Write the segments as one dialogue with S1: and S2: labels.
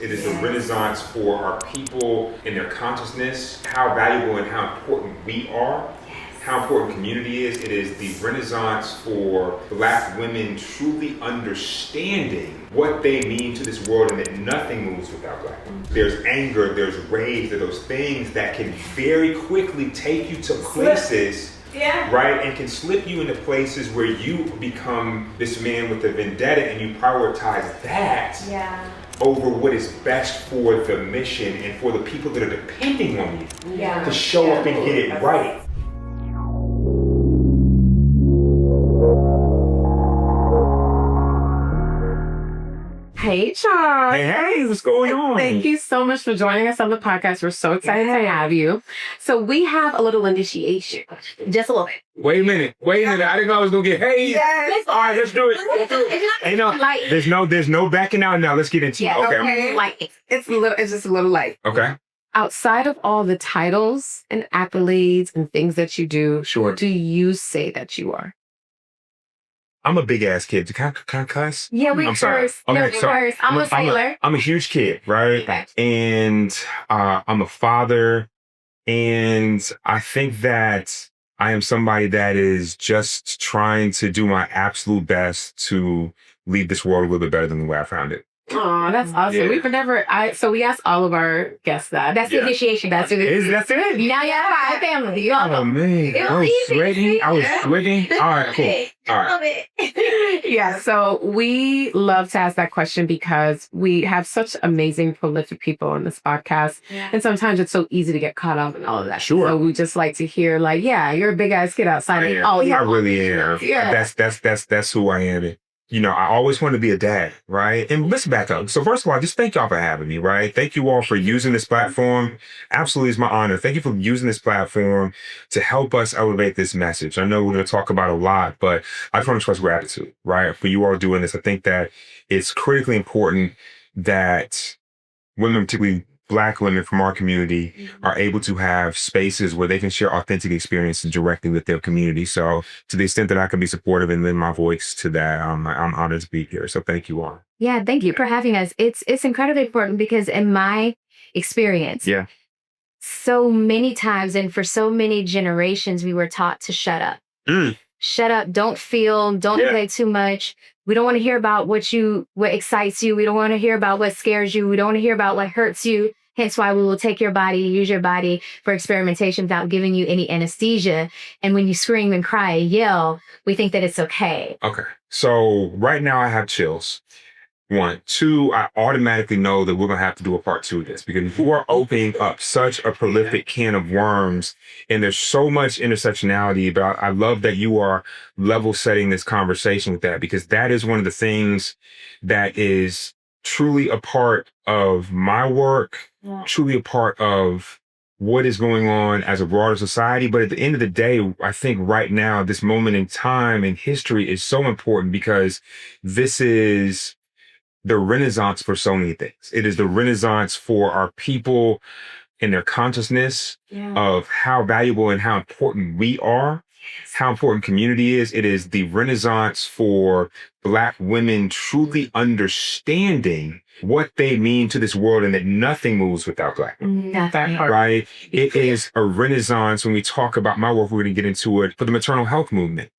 S1: It is the renaissance for our people and their consciousness, how valuable and how important we are, how important community is. It is the renaissance for Black women truly understanding what they mean to this world and that nothing moves without Black women. There's anger, there's rage, there are those things that can very quickly take you to places, right? And can slip you into places where you become this man with a vendetta and you prioritize that over what is best for the mission and for the people that are depending on you to show up and get it right.
S2: Hey, Sean.
S1: Hey, what's going on?
S2: Thank you so much for joining us on the podcast. We're so excited to have you. So we have a little initiation. Just a little bit.
S1: Wait a minute. I didn't know I was gonna get hey.
S2: Yes.
S1: All right, let's do it. Ain't no, there's no backing out now. Let's get into it. Okay.
S2: Like it's just a little light.
S1: Okay.
S2: Outside of all the titles and accolades and things that you do,
S1: Sure.
S2: do you say that you are?
S1: I'm a big ass kid. Can I cuss?
S2: Yeah, we
S1: I'm sorry.
S2: curse.
S1: Okay,
S2: No, we
S1: so
S2: curse. I'm a sailor.
S1: I'm a huge kid, right?
S2: Okay.
S1: And I'm a father. And I think that I am somebody that is just trying to do my absolute best to leave this world a little bit better than the way I found it.
S2: Oh, that's awesome.
S1: Yeah.
S2: So we asked all of our guests that. That's the initiation. That's it.
S1: That's it?
S2: Now you have 5 families. You all know.
S1: Oh, man. I was sweating. All right, cool. All right.
S2: Yeah, so we love to ask that question because we have such amazing, prolific people on this podcast. Yeah. And sometimes it's so easy to get caught up in all of that.
S1: Sure.
S2: So we just like to hear like, yeah, you're a big ass kid outside.
S1: I really am.
S2: Yeah.
S1: That's who I am. You know, I always wanted to be a dad, right? And let's back up. So first of all, just thank y'all for having me, right? Thank you all for using this platform. Absolutely, it's my honor. Thank you for using this platform to help us elevate this message. I know we're going to talk about a lot, but I just want to express gratitude, right? For you all doing this. I think that it's critically important that women, particularly Black women from our community, are able to have spaces where they can share authentic experiences directly with their community. So to the extent that I can be supportive and lend my voice to that, I'm honored to be here. So thank you all.
S3: Yeah, thank you for having us. It's incredibly important because in my experience, so many times and for so many generations, we were taught to shut up. Shut up, don't feel, don't play too much. We don't want to hear about what excites you. We don't want to hear about what scares you. We don't want to hear about what hurts you. Hence why we will take your body, use your body for experimentation without giving you any anesthesia. And when you scream and cry and yell, we think that it's okay.
S1: Okay. So right now I have chills. 1. 2, I automatically know that we're going to have to do a part 2 of this because we're opening up such a prolific can of worms and there's so much intersectionality about. I love that you are level setting this conversation with that because that is one of the things that is truly a part of my work, truly a part of what is going on as a broader society. But at the end of the day, I think right now, this moment in time in history is so important because this is the renaissance for so many things. It is the renaissance for our people and their consciousness of how valuable and how important we are, how important community is. It is the renaissance for Black women truly understanding what they mean to this world and that nothing moves without Black women. Right? It is a renaissance when we talk about my work, we're going to get into it, for the maternal health movement.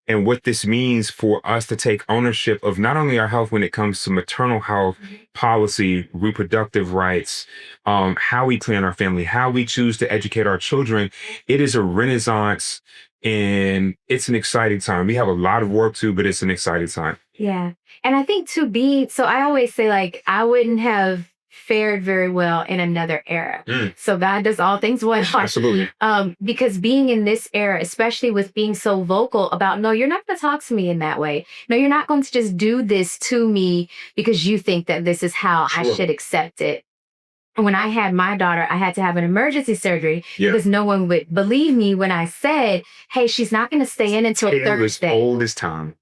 S1: And what this means for us to take ownership of not only our health when it comes to maternal health, policy, reproductive rights, how we plan our family, how we choose to educate our children. It is a renaissance and it's an exciting time. We have a lot of work to, but it's an exciting time.
S3: Yeah. And I think so I always say like, I wouldn't have fared very well in another era. So God does all things well.
S1: Absolutely.
S3: Because being in this era, especially with being so vocal about, no, you're not going to talk to me in that way. No, you're not going to just do this to me because you think that this is how I should accept it. When I had my daughter, I had to have an emergency surgery because no one would believe me when I said, hey, she's not going to stay in until Thursday.
S1: Old as time.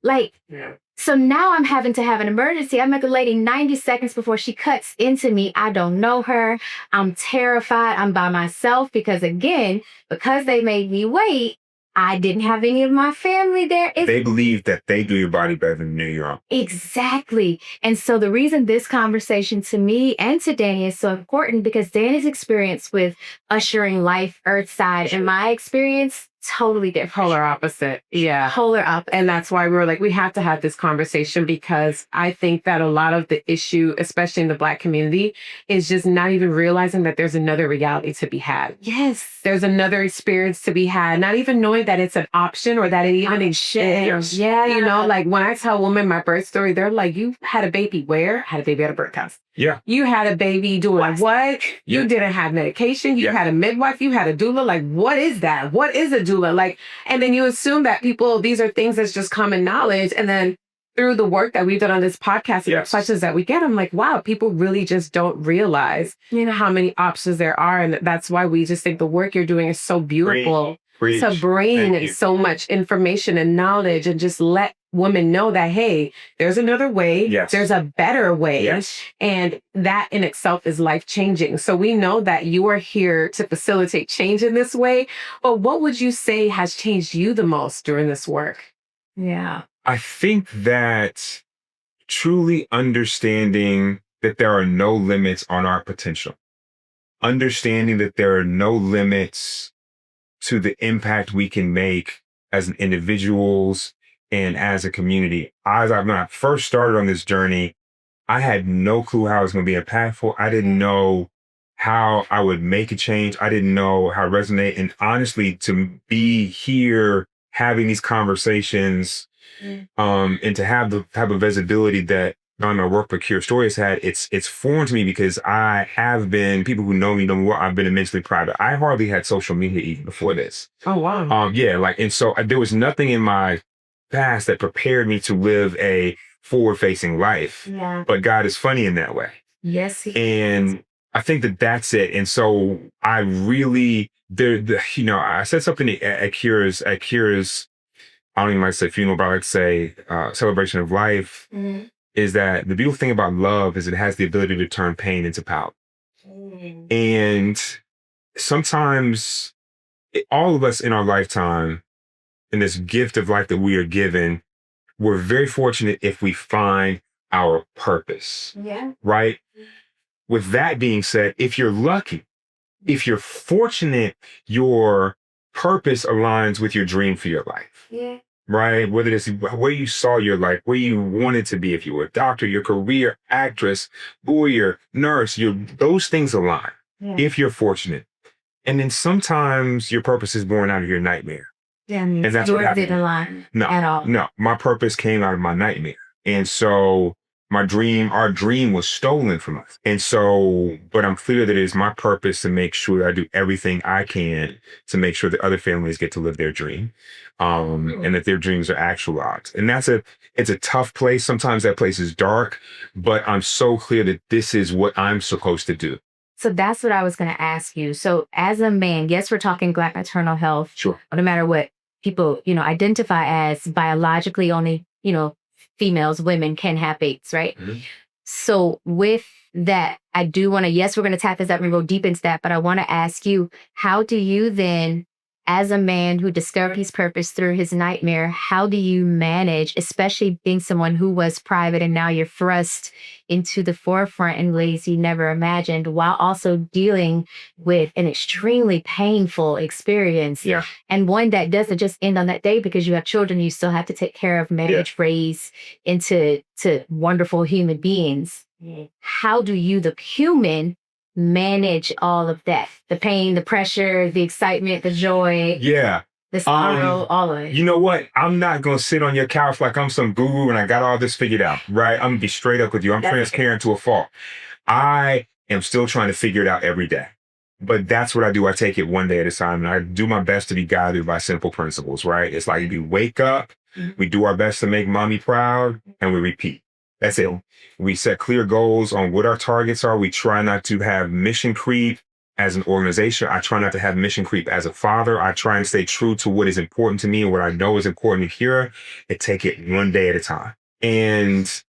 S3: So now I'm having to have an emergency. I met the lady 90 seconds before she cuts into me. I don't know her. I'm terrified. I'm by myself because, again, because they made me wait, I didn't have any of my family there.
S1: They believe that they do your body better than you do your own.
S3: Exactly. And so the reason this conversation to me and to Danny is so important, because Danny's experience with ushering life earthside and my experience, totally different.
S2: Polar opposite. Yeah.
S3: Polar opposite.
S2: And that's why we were like, we have to have this conversation, because I think that a lot of the issue, especially in the Black community, is just not even realizing that there's another reality to be had.
S3: Yes.
S2: There's another experience to be had, not even knowing that it's an option or that it even exists. Yeah, you know, like when I tell women my birth story, they're like, you had a baby where? Had a baby at a birth house.
S1: Yeah.
S2: You had a baby doing what? You didn't have medication. You had a midwife. You had a doula. Like, what is that? What is a doula? Like, and then you assume that these are things that's just common knowledge. And then through the work that we've done on this podcast and the questions that we get, I'm like, wow, people really just don't realize, how many options there are. And that's why we just think the work you're doing is so beautiful to bring so much information and knowledge and just let women know that, hey, there's another way. There's a better way. And that in itself is life-changing. So we know that you are here to facilitate change in this way. But what would you say has changed you the most during this work?
S3: Yeah.
S1: I think that truly understanding that there are no limits on our potential, understanding that there are no limits to the impact we can make as an individuals and as a community. When I first started on this journey, I had no clue how it was going to be impactful. I didn't know how I would make a change. I didn't know how to resonate. And honestly, to be here having these conversations, and to have the type of visibility that my work with Cure Story has had, it's foreign to me, because I have been, people who know me know well, I've been immensely private. I hardly had social media even before this.
S2: Oh, wow.
S1: And so there was nothing in my past that prepared me to live a forward-facing life.
S3: Yeah.
S1: But God is funny in that way.
S3: Yes.
S1: And I think that that's it. And so I really, I said something at Cure's, I don't even like to say funeral, but I like to say celebration of life, is that the beautiful thing about love is it has the ability to turn pain into power. And sometimes all of us in our lifetime, in this gift of life that we are given, we're very fortunate if we find our purpose.
S3: Yeah.
S1: Right? With that being said, if you're lucky, if you're fortunate, your purpose aligns with your dream for your life.
S3: Yeah.
S1: Right? Whether it's where you saw your life, where you wanted to be, if you were a doctor, your career, actress, lawyer, nurse, those things align, if you're fortunate. And then sometimes your purpose is born out of your nightmare.
S3: Yeah,
S1: and that's what happened.
S3: Didn't align at all.
S1: No, my purpose came out of my nightmare. And so our dream was stolen from us. And so, but I'm clear that it is my purpose to make sure that I do everything I can to make sure that other families get to live their dream, and that their dreams are actualized. And it's a tough place. Sometimes that place is dark, but I'm so clear that this is what I'm supposed to do.
S3: So that's what I was going to ask you. So as a man, yes, we're talking Black maternal health.
S1: Sure.
S3: No matter what people, identify as biologically only, females, women can have babies, right?
S1: Mm-hmm.
S3: So with that, I do want to, yes, we're going to tap this up and go deep into that, but I want to ask you, how do you then, as a man who discovered his purpose through his nightmare, how do you manage, especially being someone who was private and now you're thrust into the forefront in ways you never imagined, while also dealing with an extremely painful experience, and one that doesn't just end on that day because you have children you still have to take care of, manage, raise into wonderful human beings. How do you, the human, manage all of that? The pain, the pressure, the excitement, the joy.
S1: Yeah.
S3: The sorrow, all of it.
S1: You know what? I'm not going to sit on your couch like I'm some guru and I got all this figured out, right? I'm going to be straight up with you. I'm transparent to a fault. I am still trying to figure it out every day. But that's what I do. I take it one day at a time, and I do my best to be guided by simple principles, right? It's like we wake up, we do our best to make mommy proud, and we repeat. That's it. We set clear goals on what our targets are. We try not to have mission creep as an organization. I try not to have mission creep as a father. I try and stay true to what is important to me and what I know is important to hear, and take it one day at a time. And,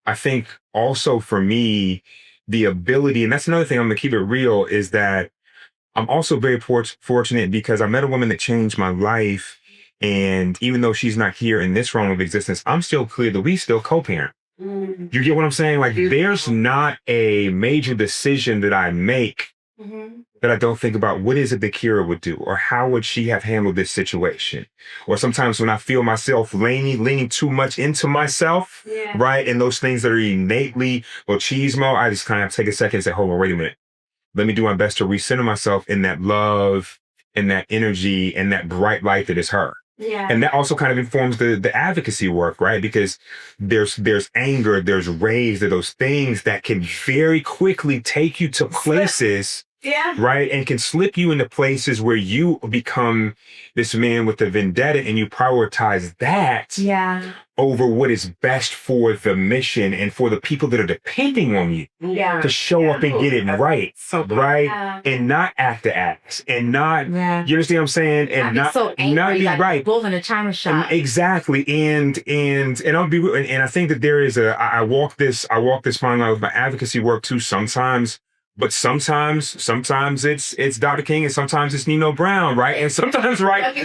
S1: I think also for me, the ability, and that's another thing, I'm going to keep it real, is that I'm also very fortunate because I met a woman that changed my life. And even though she's not here in this realm of existence, I'm still clear that we still co-parent. You get what I'm saying? Like, there's not a major decision that I make that I don't think about what is it that Kira would do, or how would she have handled this situation? Or sometimes when I feel myself leaning too much into myself, right? And those things that are innately machismo, I just kind of take a second and say, hold on, wait a minute. Let me do my best to recenter myself in that love and that energy and that bright light that is her.
S3: Yeah.
S1: And that also kind of informs the advocacy work, right? Because there's anger, there's rage, there are those things that can very quickly take you to places, right? And can slip you into places where you become this man with a vendetta and you prioritize that over what is best for the mission and for the people that are depending on you to show up and get it right, right? And not act the ass and not, you understand what I'm saying? And not be
S3: like
S1: right.
S3: Bull in a china shop.
S1: Exactly. And I'll be real. And I think that there is I walk this fine line with my advocacy work too sometimes. But sometimes it's Dr. King and sometimes it's Nino Brown, right? And sometimes, right,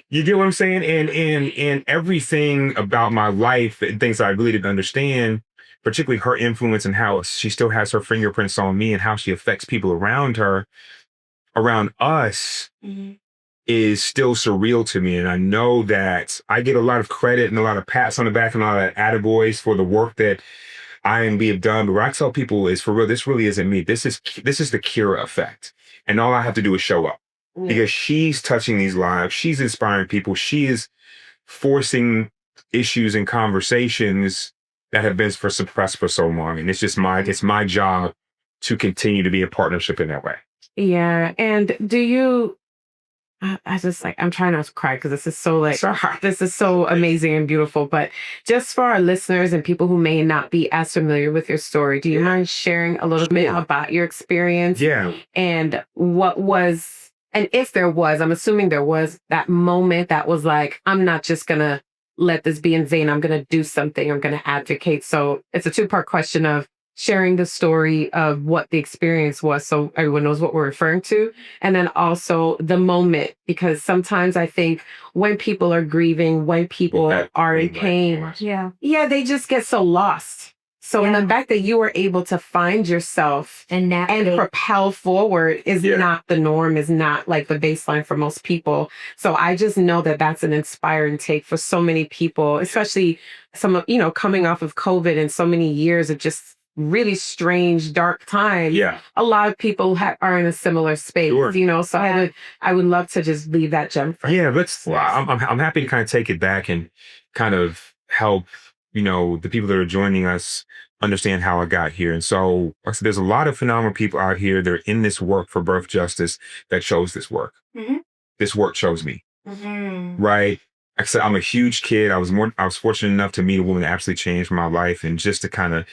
S1: you get what I'm saying? And everything about my life and things that I really didn't understand, particularly her influence and how she still has her fingerprints on me and how she affects people around her, around us, is still surreal to me. And I know that I get a lot of credit and a lot of pats on the back and a lot of attaboys for the work that I and we have done, but what I tell people is, for real, this really isn't me. This is the Kira effect. And all I have to do is show up because she's touching these lives. She's inspiring people. She is forcing issues and conversations that have been suppressed for so long. And it's just it's my job to continue to be a partnership in that way.
S2: Yeah. And do you, I just I'm trying not to cry because this is so this is so amazing and beautiful. But just for our listeners and people who may not be as familiar with your story, do you mind sharing a little bit about your experience?
S1: Yeah.
S2: And what was, and if there was, I'm assuming there was that moment that was like, I'm not just going to let this be in vain. I'm going to do something. I'm going to advocate. So it's a two-part question of sharing the story of what the experience was so everyone knows what we're referring to. And then also the moment, because sometimes I think when people are grieving, when people are in pain, they just get so lost. So in the fact that you were able to find yourself and propel forward is not the norm, is not like the baseline for most people. So I just know that that's an inspiring take for so many people, especially some, coming off of COVID and so many years of just really strange, dark time. A lot of people are in a similar space, so I would love to just leave that gem for you.
S1: I'm happy to kind of take it back and kind of help, the people that are joining us understand how I got here. And so there's a lot of phenomenal people out here that are in this work for birth justice that chose this work. This work chose me, right? Like I said, I'm a huge kid. I was fortunate enough to meet a woman that absolutely changed my life, and just to kind of,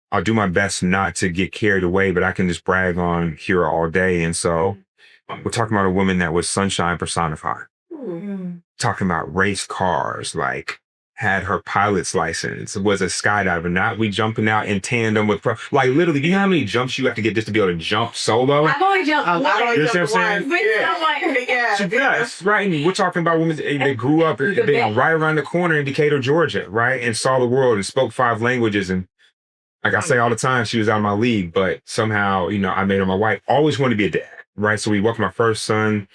S1: I'll do my best not to get carried away, but I can just brag on Kira all day. And so we're talking about a woman that was sunshine personified, talking about race cars, like had her pilot's license, was a skydiver, not we jumping out in tandem with, like literally, you know how many jumps you have to get just to be able to jump solo?
S3: I've only jumped one.
S1: You know what I'm saying? Yes, right. And we're talking about women that grew up right around the corner in Decatur, Georgia, right? And saw the world and spoke 5 languages. And like I say all the time, she was out of my league, but somehow, I made her my wife. Always wanted to be a dad, right? So we welcomed my first son,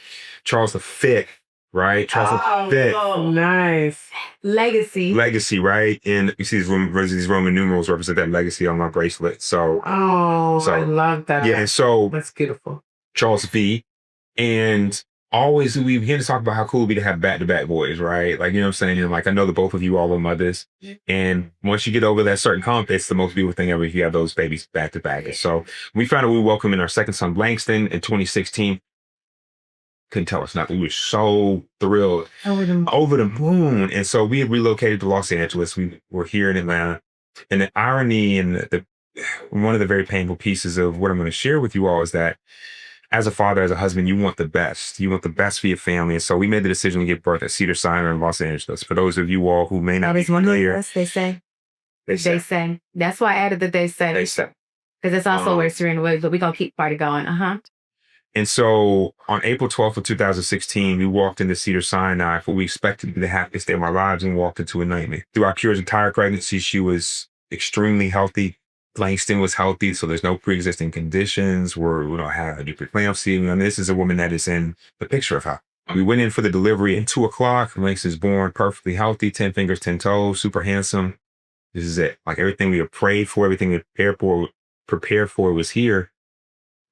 S1: Charles V, right? Charles V.
S2: Oh, nice.
S3: Legacy,
S1: right? And you see these Roman numerals represent that legacy on my bracelet. So,
S2: I love that.
S1: Yeah, and so
S2: that's beautiful.
S1: Charles V. And always we begin to talk about how cool it would be to have back-to-back boys, right? Like, you know what I'm saying? And like, I know that both of you all are mothers. And once you get over that certain hump, it's the most beautiful thing ever if you have those babies back-to-back. And so we found out we welcomed in our second son, Langston, in 2016. Couldn't tell us nothing. We were so thrilled. Over the moon. And so we had relocated to Los Angeles. We were here in Atlanta. And the irony and one of the very painful pieces of what I'm going to share with you all is that as a father, as a husband, you want the best. You want the best for your family. And so we made the decision to give birth at Cedars-Sinai in Los Angeles. For those of you all who may not be familiar.
S3: They say. That's why I added the they say.
S1: They say.
S3: Because it's also where Serena Williams, but we're going to keep the party going.
S1: And so on April 12th of 2016, we walked into Cedars-Sinai for what we expected to be the happiest day of our lives and walked into a nightmare. Throughout Kira's entire pregnancy, she was extremely healthy. Langston was healthy, so there's no pre-existing conditions. We don't have a preeclampsia. And this is a woman that is in the picture of her. We went in for the delivery at 2:00. Langston's born perfectly healthy, 10 fingers, 10 toes, super handsome. This is it. Like everything we had prayed for, everything we prepared for was here.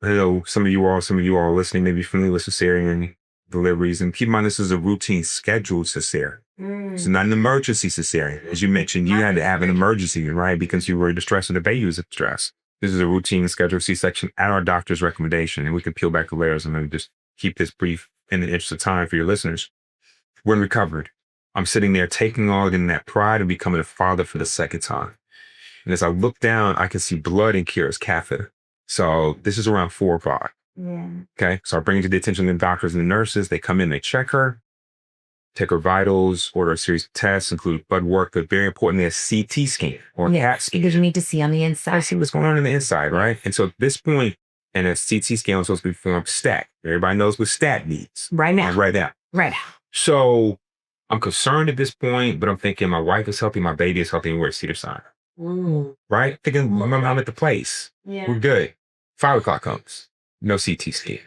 S1: I know some of you all listening may be familiar with cesarean deliveries. And keep in mind, this is a routine scheduled cesarean. It's not an emergency cesarean. As you mentioned, you had to have an emergency, right? Because you were distressed and the baby was distressed. This is a routine scheduled C-section at our doctor's recommendation. And we can peel back the layers and maybe just keep this brief in the interest of time for your listeners. When recovered, I'm sitting there taking all in that pride of becoming a father for the second time. And as I look down, I can see blood in Kira's catheter. So this is around 4:00.
S3: Yeah.
S1: Okay. So I bring it to the attention of the doctors and the nurses. They come in, they check her, take her vitals, order a series of tests, include blood work, but very importantly, a CT scan or a CAT scan.
S3: Because you need to see on the inside.
S1: I see what's going on in the inside, right? And so at this point, and a CT scan was supposed to be performed stat. Everybody knows what stat means.
S2: Right now.
S1: Right now.
S2: Right now.
S1: So I'm concerned at this point, but I'm thinking my wife is healthy, my baby is healthy, and we're at Cedars-Sinai. Right? Thinking, I'm at the place.
S3: Yeah.
S1: We're good. 5:00 comes. No CT scan.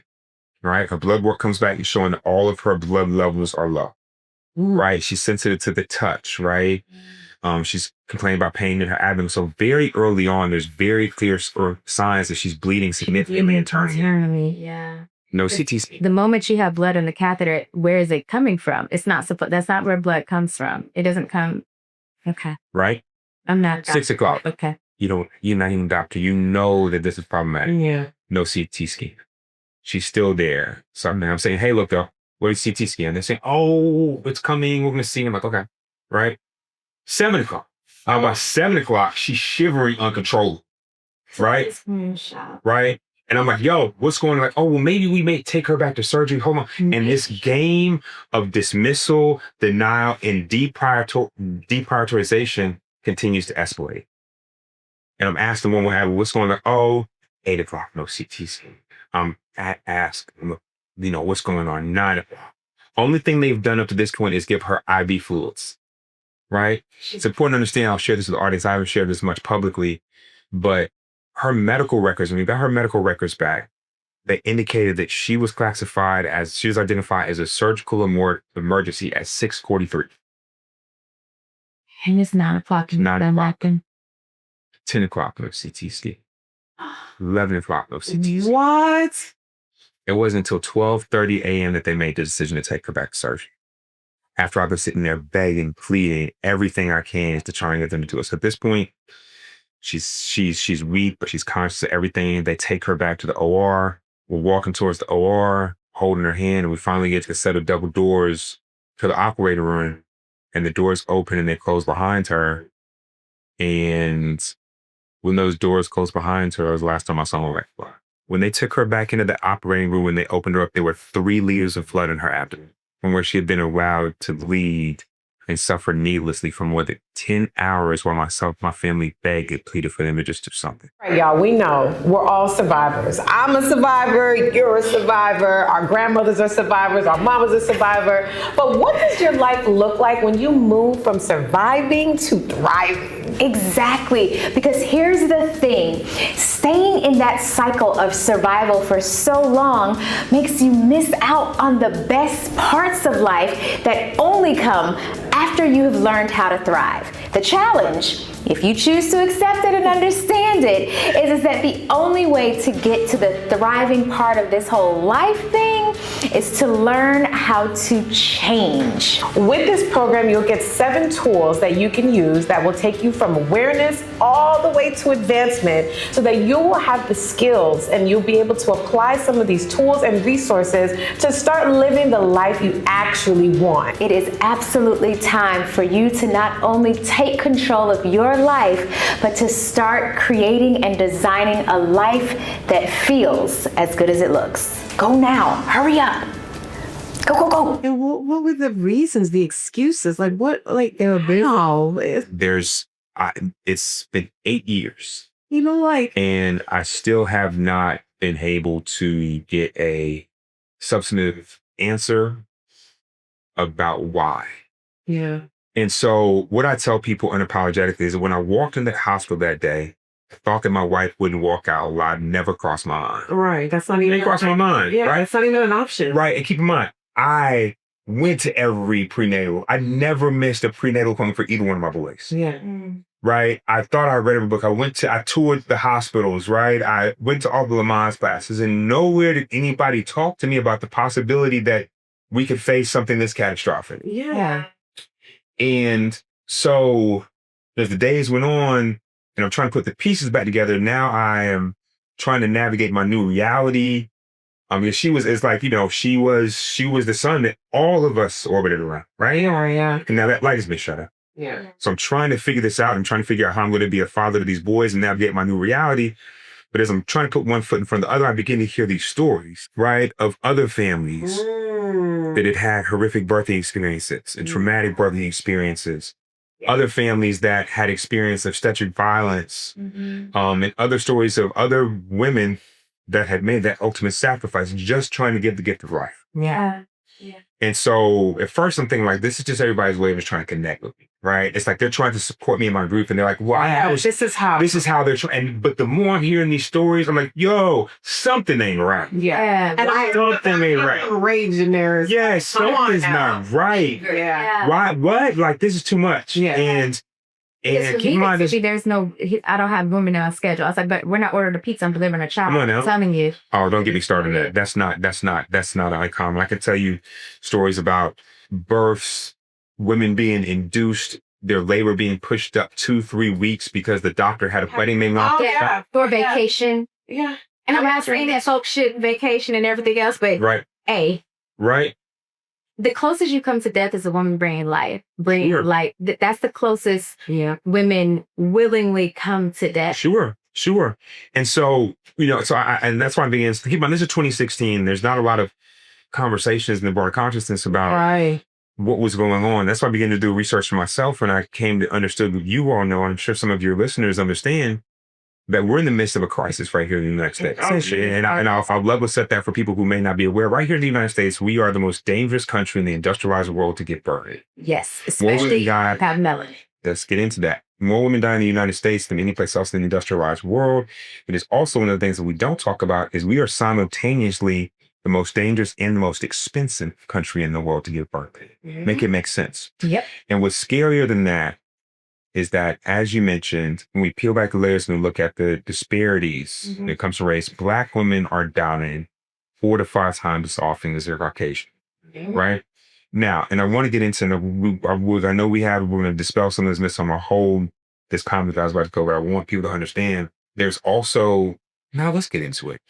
S1: Right? Her blood work comes back and showing that all of her blood levels are low. Right? She's sensitive to the touch, right? She's complaining about pain in her abdomen. So very early on, there's very clear signs that she's bleeding significantly internally.
S3: Yeah.
S1: No CT scan.
S3: The moment you have blood in the catheter, where is it coming from? It's not that's not where blood comes from. It doesn't come. Okay.
S1: Right?
S3: I'm not.
S1: 6:00.
S3: Okay.
S1: You're not even a doctor. You know that this is problematic.
S2: Yeah.
S1: No CT scan. She's still there. So I'm saying, hey, look, though, where's CT scan? They're saying, oh, it's coming. We're going to see. I'm like, okay. Right? 7:00. About 7:00, she's shivering uncontrollably. Right? Right? And I'm like, yo, what's going on? Like, oh, well, maybe we may take her back to surgery. Hold on. And this game of dismissal, denial, and deprioritization continues to escalate. And I'm asking one what's going on? Oh, 8:00, no CT scan. I ask, what's going on? 9:00. Only thing they've done up to this point is give her IV fluids, right? It's important to understand. I'll share this with the audience. I haven't shared this much publicly, but her medical records, when we got her medical records back, they indicated that she was identified as a surgical emergency at 6:43.
S3: And it's 9:00.
S1: 9:00. 10:00, no CT scan. 11:00, no CT scan.
S2: What?
S1: It wasn't until 12:30 a.m. that they made the decision to take her back to surgery. After I've been sitting there begging, pleading, everything I can to try and get them to do it. So at this point, she's weak, but she's conscious of everything. They take her back to the OR. We're walking towards the OR, holding her hand, and we finally get to a set of double doors to the operating room. And the doors open and they close behind her. And when those doors closed behind her, it was the last time I saw my wife. When they took her back into the operating room, when they opened her up, there were 3 liters of blood in her abdomen from where she had been allowed to bleed and suffer needlessly for more than 10 hours while myself, my family begged and pleaded for them to just do something.
S2: Right, y'all, we know we're all survivors. I'm a survivor, you're a survivor, our grandmothers are survivors, our mama's a survivor. But what does your life look like when you move from surviving to thriving?
S3: Exactly, because here's the thing. Staying in that cycle of survival for so long makes you miss out on the best parts of life that only come after you've learned how to thrive. The challenge, if you choose to accept it and understand it, is that the only way to get to the thriving part of this whole life thing is to learn how to change.
S2: With this program, you'll get 7 tools that you can use that will take you from awareness all the way to advancement so that you will have the skills and you'll be able to apply some of these tools and resources to start living the life you actually want.
S3: It is absolutely time for you to not only take control of your life, but to start creating and designing a life that feels as good as it looks. Go now, hurry up. Go, go, go.
S2: And what were the reasons, the excuses? Like what, like, no.
S1: It's been 8 years.
S2: You know, like.
S1: And I still have not been able to get a substantive answer about why.
S2: Yeah.
S1: And so what I tell people unapologetically is that when I walked in that hospital that day, I thought that my wife wouldn't walk out alive. Never crossed my mind.
S2: Right. That's not
S1: It
S2: even
S1: didn't cross my mind.
S2: Yeah,
S1: Right.
S2: it's not even an option.
S1: Right. And keep in mind, I went to every prenatal. I never missed a prenatal appointment for either one of my boys.
S2: Yeah.
S1: Right. I thought I read every book. I toured the hospitals. Right. I went to all the Lamaze classes, and nowhere did anybody talk to me about the possibility that we could face something this catastrophic.
S2: Yeah.
S1: And so as the days went on and I'm trying to put the pieces back together, now I am trying to navigate my new reality. I mean, she was the sun that all of us orbited around, right?
S2: Yeah.
S1: And now that light has been shut off.
S2: Yeah.
S1: So I'm trying to figure this out. I'm trying to figure out how I'm going to be a father to these boys and navigate my new reality. But as I'm trying to put one foot in front of the other, I begin to hear these stories, right, of other families that had horrific birthing experiences and traumatic birthing experiences. Other families that had experience of obstetric violence, and other stories of other women that had made that ultimate sacrifice just trying to give the gift of life.
S2: Yeah.
S1: And so at first I'm thinking like, this is just everybody's way of just trying to connect with me, right? It's like they're trying to support me in my group and they're like, well,
S2: This is how
S1: they're trying. But the more I'm hearing these stories, I'm like, yo, something ain't right.
S2: Yeah.
S3: And
S1: Something ain't right.
S2: Rage in there.
S1: Yeah, something's not right.
S2: Yeah.
S1: Why? What? Like, this is too much.
S2: Yeah.
S1: And keep in mind,
S3: there's no, I don't have women on schedule. I was like, but we're not ordering a pizza. I'm delivering a child.
S1: Come on now.
S3: I'm telling you.
S1: oh, don't get me started on that. That's not uncommon. I can tell you stories about births, women being induced, their labor being pushed up 2-3 weeks because the doctor had a wedding name off.
S3: For vacation.
S2: Yeah.
S3: And I'm not saying that folks should vacation and everything else, but
S1: Right. Right.
S3: The closest you come to death is a woman bringing life.
S1: Sure.
S3: Life. That's the closest women willingly come to death.
S1: Sure. And so, and that's why I began, keep in mind, this is 2016. There's not a lot of conversations in the broader consciousness about what was going on. That's why I began to do research for myself. And I came to understand what you all know, and I'm sure some of your listeners understand, that we're in the midst of a crisis right here in the United States. And I'd love to set that for people who may not be aware. Right here in the United States, we are the most dangerous country in the industrialized world to get birthed.
S3: Yes, especially have melody.
S1: Let's get into that. More women die in the United States than any place else in the industrialized world. But it's also one of the things that we don't talk about is we are simultaneously the most dangerous and the most expensive country in the world to give birth. Make it make sense.
S3: Yep.
S1: And what's scarier than that is that, as you mentioned, when we peel back the layers and look at the disparities when it comes to race, Black women are dying 4 to 5 times as often as they're Caucasian, right? Now, and I want to get into, I know we're going to dispel some of this myth on my whole, this comment that I was about to go, but I want people to understand there's also, now let's get into it.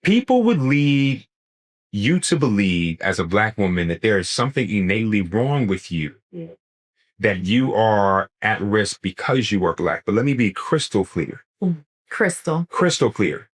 S1: People would lead you to believe as a Black woman that there is something innately wrong with you. That you are at risk because you are Black. But let me be crystal clear.
S3: Crystal
S1: clear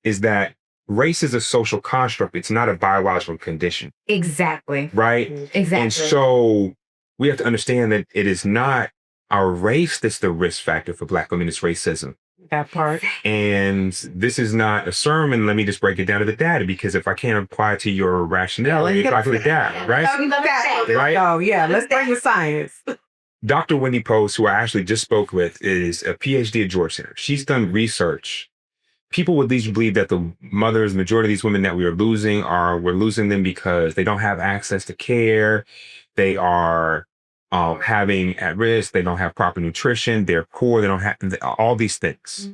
S1: is that race is a social construct. It's not a biological condition.
S3: Exactly.
S1: Right?
S3: Exactly.
S1: And so we have to understand that it is not our race that's the risk factor for Black women. It's racism.
S2: That part.
S1: And this is not a sermon. Let me just break it down to the data, because if I can't apply it to your rationale, it's like the data, right?
S2: Right? Oh, yeah. Let's bring the science.
S1: Dr. Wendy Post, who I actually just spoke with, is a PhD at Georgetown. She's done research. People would lead you to believe that the majority of these women that we're losing them because they don't have access to care. They are having at risk. They don't have proper nutrition. They're poor. They don't have all these things,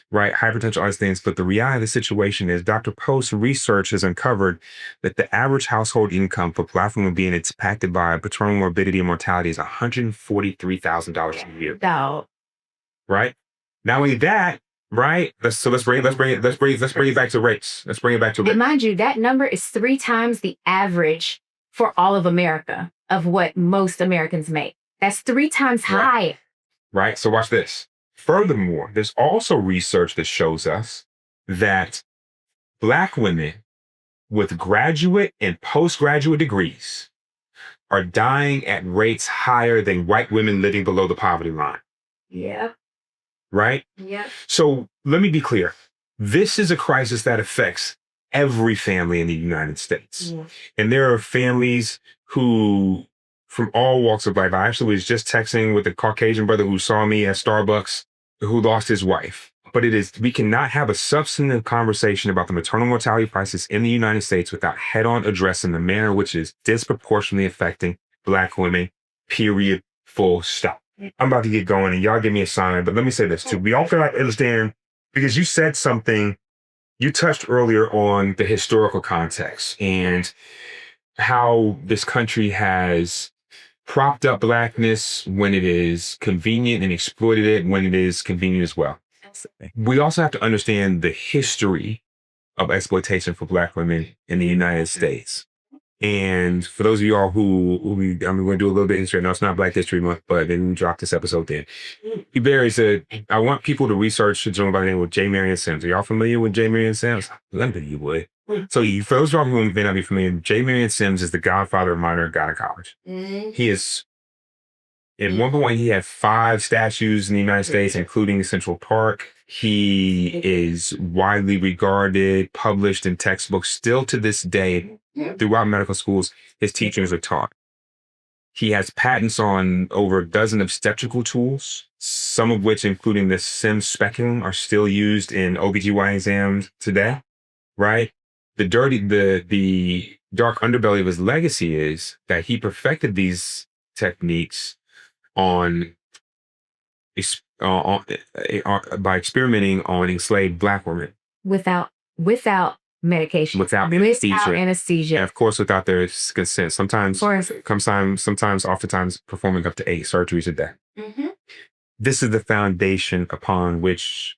S1: right? Hypertension, all these things. But the reality of the situation is Dr. Post's research has uncovered that the average household income for Black women being impacted by maternal morbidity and mortality is $143,000 a year. Right? Not only that, right? Let's bring it back to race. Let's bring it back to race.
S3: And mind you, that number is 3 times the average for all of America of what most Americans make. That's 3 times higher.
S1: Right. So watch this. Furthermore, there's also research that shows us that Black women with graduate and postgraduate degrees are dying at rates higher than white women living below the poverty line.
S3: Yeah.
S1: Right?
S3: Yeah.
S1: So let me be clear. this is a crisis that affects every family in the United States. And there are families who, from all walks of life, I actually was just texting with a Caucasian brother who saw me at Starbucks who lost his wife. But we cannot have a substantive conversation about the maternal mortality crisis in the United States without head-on addressing the manner which is disproportionately affecting Black women, period, full stop. I'm about to get going and y'all give me a sign, but let me say this too. We also got to understand, because you said something, you touched earlier on the historical context and how this country has propped up Blackness when it is convenient and exploited it when it is convenient as well. We also have to understand the history of exploitation for Black women in the United States. And for those of y'all who we're going to do a little bit of history. No, it's not Black History Month, but then we dropped this episode then. Barry said, I want people to research a gentleman by the name of J. Marion Sims. Are y'all familiar with J. Marion Sims? Let me you would. So for those of y'all who may not be familiar, J. Marion Sims is the godfather of modern gynecology. He is, at one point, he had 5 statues in the United States, including Central Park. He is widely regarded, published in textbooks. Still to this day, throughout medical schools, his teachings are taught. He has patents on over a dozen obstetrical tools, some of which, including the Sims speculum, are still used in OBGYN exams today, right? The dark underbelly of his legacy is that he perfected these techniques by experimenting on enslaved Black women
S3: without medication,
S1: without
S3: anesthesia,
S1: and of course without their consent. Sometimes, oftentimes performing up to 8 surgeries a day. This is the foundation upon which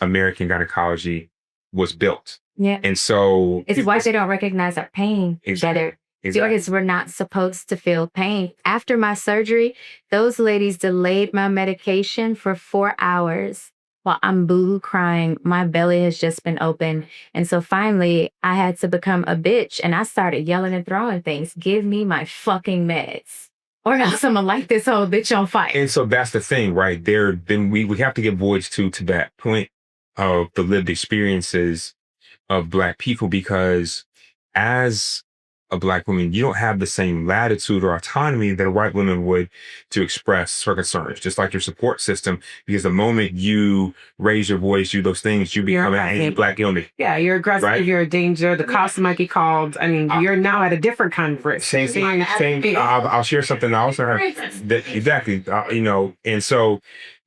S1: American gynecology was built.
S3: Yeah,
S1: and so
S3: it's why they don't recognize our pain. The organs were not supposed to feel pain. After my surgery, those ladies delayed my medication for 4 hours while I'm boo crying. My belly has just been open. And so finally, I had to become a bitch and I started yelling and throwing things. Give me my fucking meds, or else I'm gonna light this whole bitch on fire.
S1: And so that's the thing, right? Then we have to give voice to that point of the lived experiences of Black people, because as a Black woman, you don't have the same latitude or autonomy that a white woman would to express her concerns, just like your support system. Because the moment you raise your voice, do those things, you become an anti-Black enemy.
S2: Yeah, you're aggressive, right? You're a danger. The cops might be called. I mean, you're now at a different kind of risk.
S1: Same. I'll share something else. Exactly. And so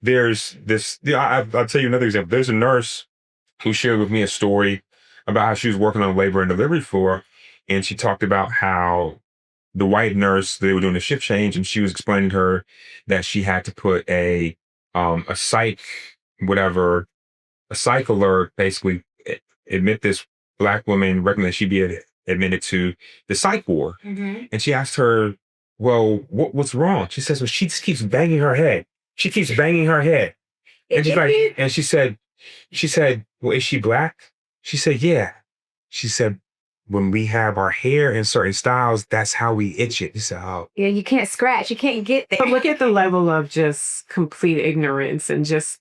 S1: there's this. I'll tell you another example. There's a nurse who shared with me a story about how she was working on a labor and delivery floor. And she talked about how the white nurse, they were doing a shift change, and she was explaining to her that she had to put a psych alert, basically admit this Black woman, recommend that she be admitted to the psych ward. And she asked her, well, what's wrong? She says, well, she just keeps banging her head. She keeps banging her head. And she's like, and she said, well, is she Black? She said, yeah. She said, when we have our hair in certain styles, that's how we itch it. She said, oh.
S3: Yeah, you can't scratch. You can't get there.
S2: But look at the level of just complete ignorance and just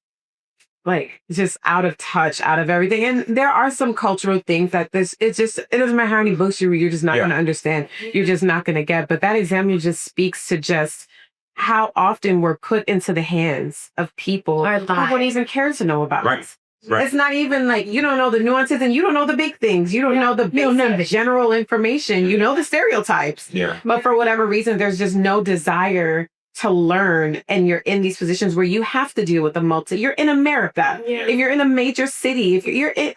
S2: out of touch, out of everything. And there are some cultural things that it doesn't matter how many books you read, you're just not going to understand. You're just not going to get. But that example just speaks to just how often we're put into the hands of people who don't even care to know about us.
S1: Right.
S2: It's not even like you don't know the nuances and you don't know the big things. You don't know the general information. You know the stereotypes.
S1: Yeah.
S2: But for whatever reason, there's just no desire to learn. And you're in these positions where you have to deal with you're in America. Yeah. If you're in a major city, if you're in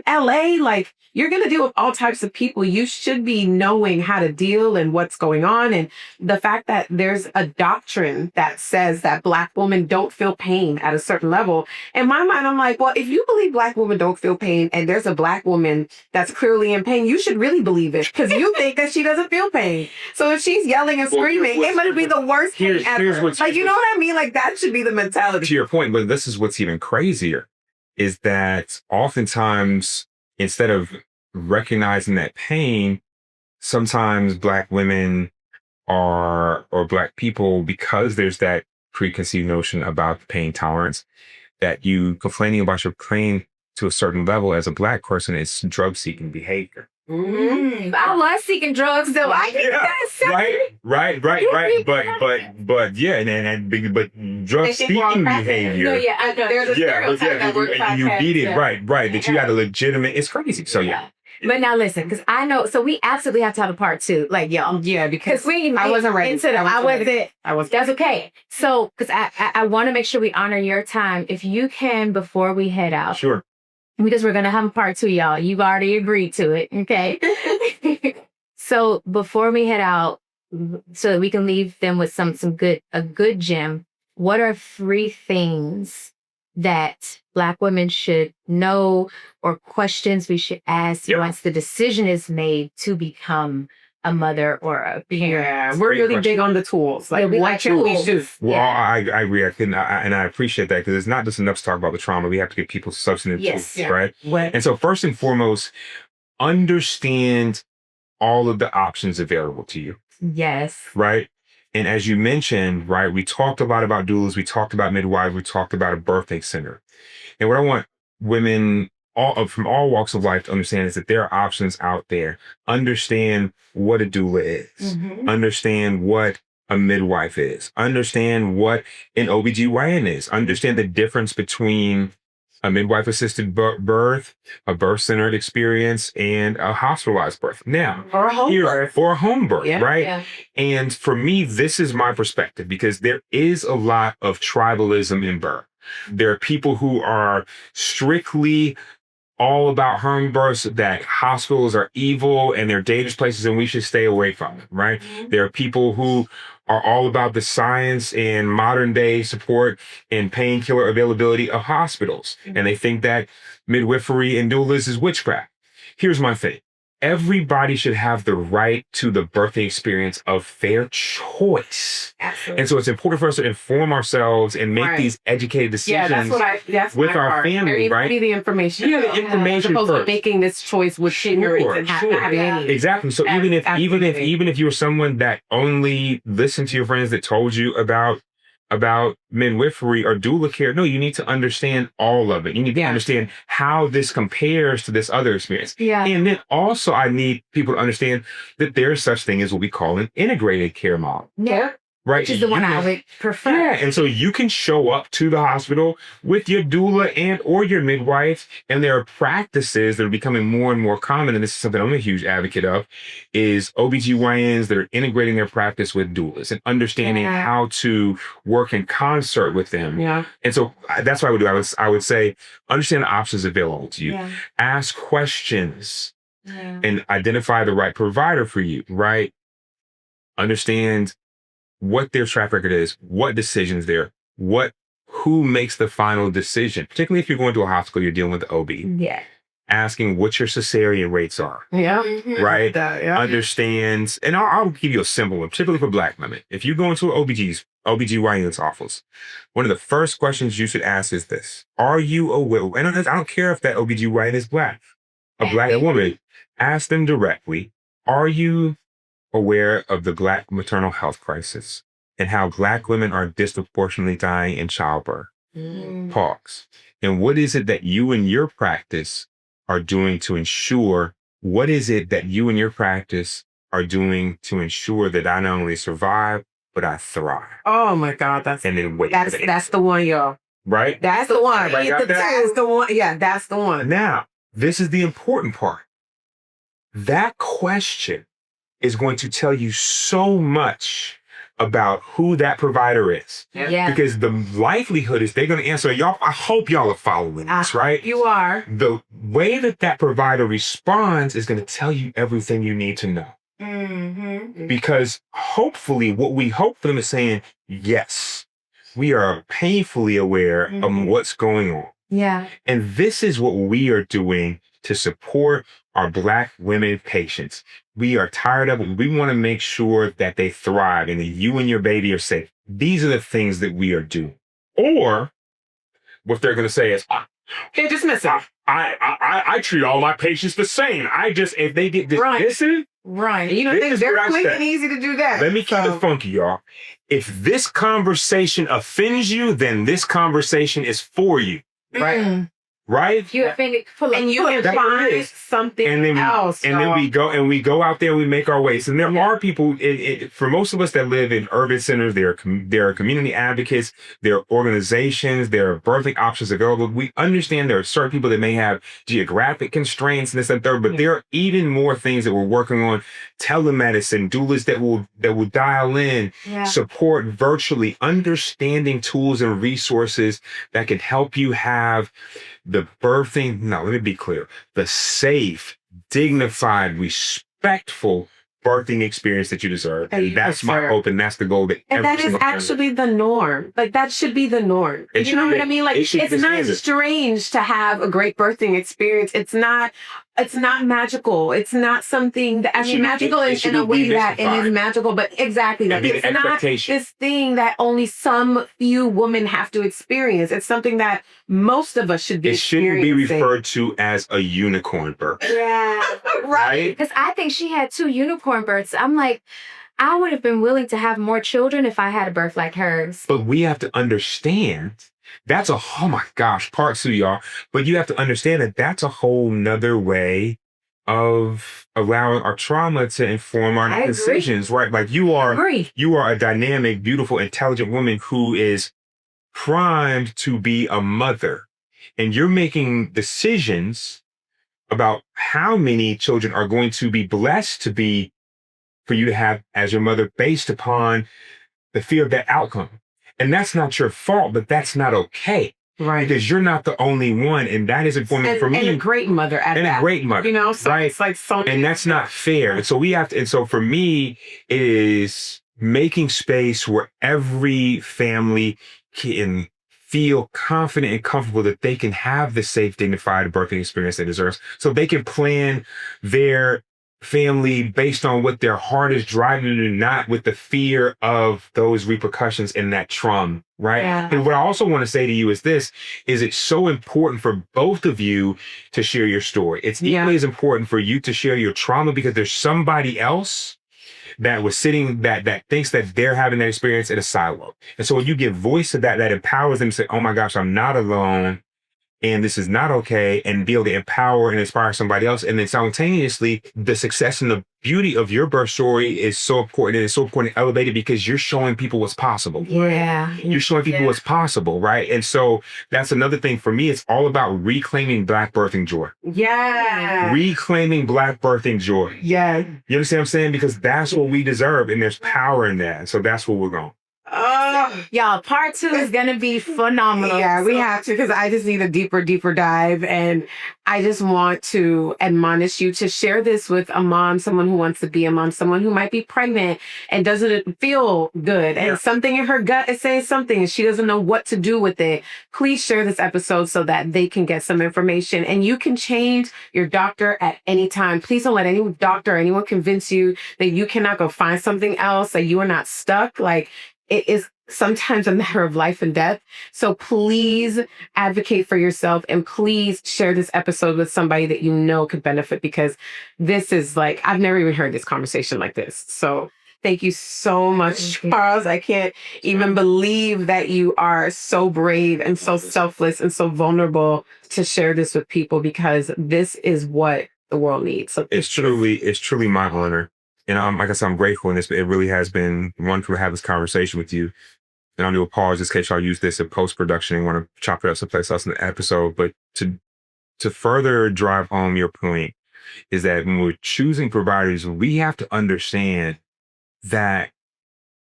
S2: LA, you're going to deal with all types of people. You should be knowing how to deal and what's going on. And the fact that there's a doctrine that says that Black women don't feel pain at a certain level. In my mind, I'm like, well, if you believe Black women don't feel pain and there's a Black woman that's clearly in pain, you should really believe it because you think that she doesn't feel pain. So if she's yelling and screaming, it must be the worst thing ever. You know what I mean? That should be the mentality.
S1: To your point, but this is what's even crazier, is that oftentimes, instead of recognizing that pain, sometimes Black women or Black people, because there's that preconceived notion about pain tolerance, that you complaining about your pain to a certain level as a Black person, it's drug-seeking behavior.
S3: I was seeking drugs, though. I get that.
S1: Right. But drug-seeking behavior.
S2: No, yeah, there's a stereotype that we're
S1: you beat it right. That you got a legitimate. It's crazy. So yeah.
S3: But now listen, because I know, so we absolutely have to have a part 2, like y'all.
S2: Yeah, because
S3: I wasn't ready.
S2: I was.
S3: That's okay. So, because I want to make sure we honor your time. If you can, before we head out.
S1: Sure.
S3: Because we're going to have a part 2, y'all. You've already agreed to it, okay? So before we head out, so that we can leave them with a good gem, what are 3 things that Black women should know or questions we should ask once the decision is made to become a mother or a parent?
S2: Yeah, we're really big on the tools. Like, what can we do?
S1: Well, I agree. And I appreciate that, because it's not just enough to talk about the trauma. We have to give people substantive tools, right? And so first and foremost, understand all of the options available to you.
S3: Yes.
S1: Right? And as you mentioned, right, we talked a lot about doulas, we talked about midwives, we talked about a birthing center. And what I want women from all walks of life to understand is that there are options out there. Understand what a doula is. Understand what a midwife is. Understand what an OBGYN is. Understand the difference between a midwife-assisted birth, a birth-centered experience, and a hospitalized birth. Now,
S2: or a home birth,
S1: right?
S2: Yeah.
S1: And for me, this is my perspective, because there is a lot of tribalism in birth. There are people who are strictly all about home births, that hospitals are evil and they're dangerous places and we should stay away from them, right? There are people who are all about the science and modern day support and painkiller availability of hospitals. And they think that midwifery and doulas is witchcraft. Here's my thing. Everybody should have the right to the birthing experience of their choice.
S2: Absolutely.
S1: And so it's important for us to inform ourselves and make these educated decisions with our family, right?
S2: Give me the information.
S1: Yeah, the information first.
S2: Making this choice with ignorance and having any.
S1: Exactly. So even if you're someone that only listened to your friends that told you about midwifery or doula care, no, you need to understand all of it. You need to understand how this compares to this other experience.
S3: Yeah.
S1: And then also I need people to understand that there's such thing as what we call an integrated care model.
S3: Yeah.
S1: Right.
S3: Which is the one I would prefer.
S1: Yeah. And so you can show up to the hospital with your doula and or your midwife. And there are practices that are becoming more and more common. And this is something I'm a huge advocate of, is OBGYNs that are integrating their practice with doulas and understanding how to work in concert with them.
S2: Yeah.
S1: And so that's what I would do. I would say, understand the options available to you. Yeah. Ask questions and identify the right provider for you, right? Understand what their track record is, what decisions there, who makes the final decision, particularly if you're going to a hospital, you're dealing with the OB.
S3: Yeah.
S1: Asking what your cesarean rates are.
S2: Yeah.
S1: Right? Understands, and I'll give you a simple one, particularly for Black women. If you go into an OBGYN's office, one of the first questions you should ask is this: are you aware, and I don't care if that OBGYN is Black, a Black woman, ask them directly, are you aware of the Black maternal health crisis and how Black women are disproportionately dying in childbirth? Pause. And what is it that you and your practice are doing to ensure, that I not only survive, but I thrive?
S2: Oh my God. That's the one, y'all.
S1: Right?
S2: That's the one.
S1: That's
S2: the one. Yeah, that's the one.
S1: Now, this is the important part. That question is going to tell you so much about who that provider is.
S3: Yeah.
S1: Because the likelihood is they're going to answer, y'all. I hope y'all are following this, right?
S2: You are.
S1: The way that provider responds is going to tell you everything you need to know. Because hopefully what we hope for them is saying, yes, we are painfully aware of what's going on.
S3: Yeah.
S1: And this is what we are doing to support our Black women patients. We are tired of it. We want to make sure that they thrive and that you and your baby are safe. These are the things that we are doing. Or what they're going to say is,
S2: they dismiss it.
S1: I treat all my patients the same. If they get dismissed,
S2: right. You know, they're quick and easy to do that.
S1: Let me keep it funky, y'all. If this conversation offends you, then this conversation is for you.
S2: Right.
S1: right?
S3: You offended,
S2: And you can find something else.
S1: And then we go out there, we make our way. So there are people, for most of us that live in urban centers, there are community advocates, there are organizations, there are birthing options available. We understand there are certain people that may have geographic constraints and this and third, but there are even more things that we're working on. Telemedicine, doulas that will dial in, support virtually, understanding tools and resources that can help you have the birthing, no, let me be clear, the safe, dignified, respectful birthing experience that you deserve. And that's my hope, and that's the goal.
S2: And that is actually the norm. Like, that should be the norm. You know what I mean? Like, it's not strange to have a great birthing experience. It's not magical. It's not something that, magical in a way that it is magical, but exactly that. It's not this thing that only some few women have to experience. It's something that most of us should be experiencing.
S1: It shouldn't be referred to as a unicorn birth.
S2: Yeah. Right.
S3: Because I think she had 2 unicorn births. I'm like, I would have been willing to have more children if I had a birth like hers.
S1: But we have to understand that's oh my gosh, part 2, y'all. But you have to understand that that's a whole nother way of allowing our trauma to inform our decisions, right? Like you are a dynamic, beautiful, intelligent woman who is primed to be a mother. And you're making decisions about how many children are going to be blessed for you to have as your mother based upon the fear of that outcome. And that's not your fault, but that's not okay. Right. Because you're not the only one. And that is important for me.
S2: And a great mother at that.
S1: And a great mother.
S2: You know, so
S1: right?
S2: It's like so.
S1: And that's not fair. And so we have to, and so for me, it is making space where every family can feel confident and comfortable that they can have the safe, dignified birthing experience they deserve. So they can plan their family based on what their heart is driving them to, not with the fear of those repercussions and that trauma, right? Yeah. And what I also want to say to you is it's so important for both of you to share your story. It's equally as important for you to share your trauma, because there's somebody else that was sitting, that thinks that they're having that experience in a silo. And so when you give voice to that empowers them to say, oh my gosh, I'm not alone. And this is not okay, and be able to empower and inspire somebody else. And then simultaneously, the success and the beauty of your birth story is so important. And it's so important to elevate it because you're showing people what's possible.
S2: Yeah.
S1: You're showing people what's possible, right? And so that's another thing for me. It's all about reclaiming Black birthing joy.
S2: Yeah.
S1: Reclaiming Black birthing joy.
S2: Yeah.
S1: You understand what I'm saying? Because that's what we deserve, and there's power in that. So that's where we're going.
S2: Oh, y'all, part 2 is going to be phenomenal. Yeah, we have to, because I just need a deeper dive. And I just want to admonish you to share this with a mom, someone who wants to be a mom, someone who might be pregnant and doesn't feel good. And something in her gut is saying something and she doesn't know what to do with it. Please share this episode so that they can get some information. And you can change your doctor at any time. Please don't let any doctor or anyone convince you that you cannot go find something else, that you are not stuck. Like, it is sometimes a matter of life and death. So please advocate for yourself, and please share this episode with somebody that you know could benefit, because this is like, I've never even heard this conversation like this. So thank you so much, Charles. I can't even believe that you are so brave and so selfless and so vulnerable to share this with people, because this is what the world needs. So
S1: it's truly my honor. And like I said, I'm grateful in this, but it really has been wonderful to have this conversation with you. And I'm going to apologize in case y'all use this in post-production and want to chop it up someplace else in the episode. But to further drive home your point is that when we're choosing providers, we have to understand that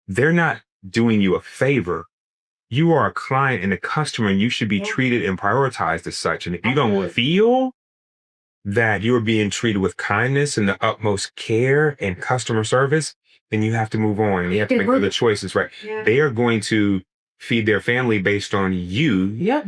S1: they're not doing you a favor. You are a client and a customer, and you should be treated and prioritized as such. And if you don't feel that you're being treated with kindness and the utmost care and customer service, then you have to move on. And you have to make other choices, right? Yeah. They are going to feed their family based on you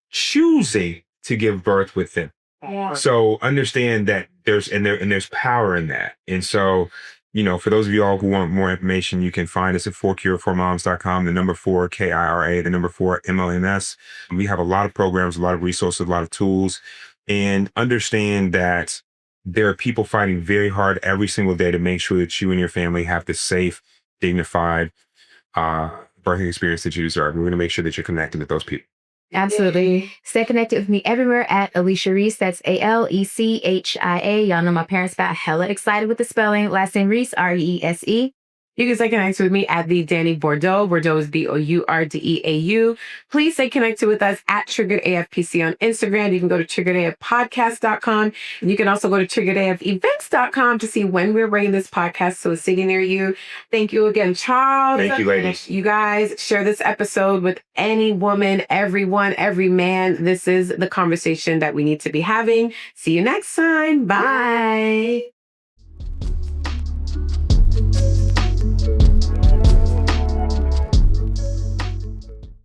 S1: choosing to give birth with them. Yeah. So understand that there's power in that. And so, you know, for those of you all who want more information, you can find us at 4cure4moms.com, the number 4 KIRA, the number 4 MOMS. We have a lot of programs, a lot of resources, a lot of tools. And understand that there are people fighting very hard every single day to make sure that you and your family have the safe, dignified birthing experience that you deserve. We're going to make sure that you're connected with those people.
S2: Absolutely.
S3: Stay connected with me everywhere at Alicia Reese. That's ALECHIA. Y'all know my parents got hella excited with the spelling. Last name Reese, RESE.
S2: You can stay connected with me at the Danny Bordeaux. Bordeaux is BOURDEAU. Please stay connected with us at TriggeredAFPC on Instagram. You can go to TriggeredAFpodcast.com. And you can also go to TriggeredAFevents.com to see when we're bringing this podcast so it's sitting near you. Thank you again, Charles.
S1: Thank you, ladies.
S2: You guys share this episode with any woman, everyone, every man. This is the conversation that we need to be having. See you next time. Bye.
S3: Bye.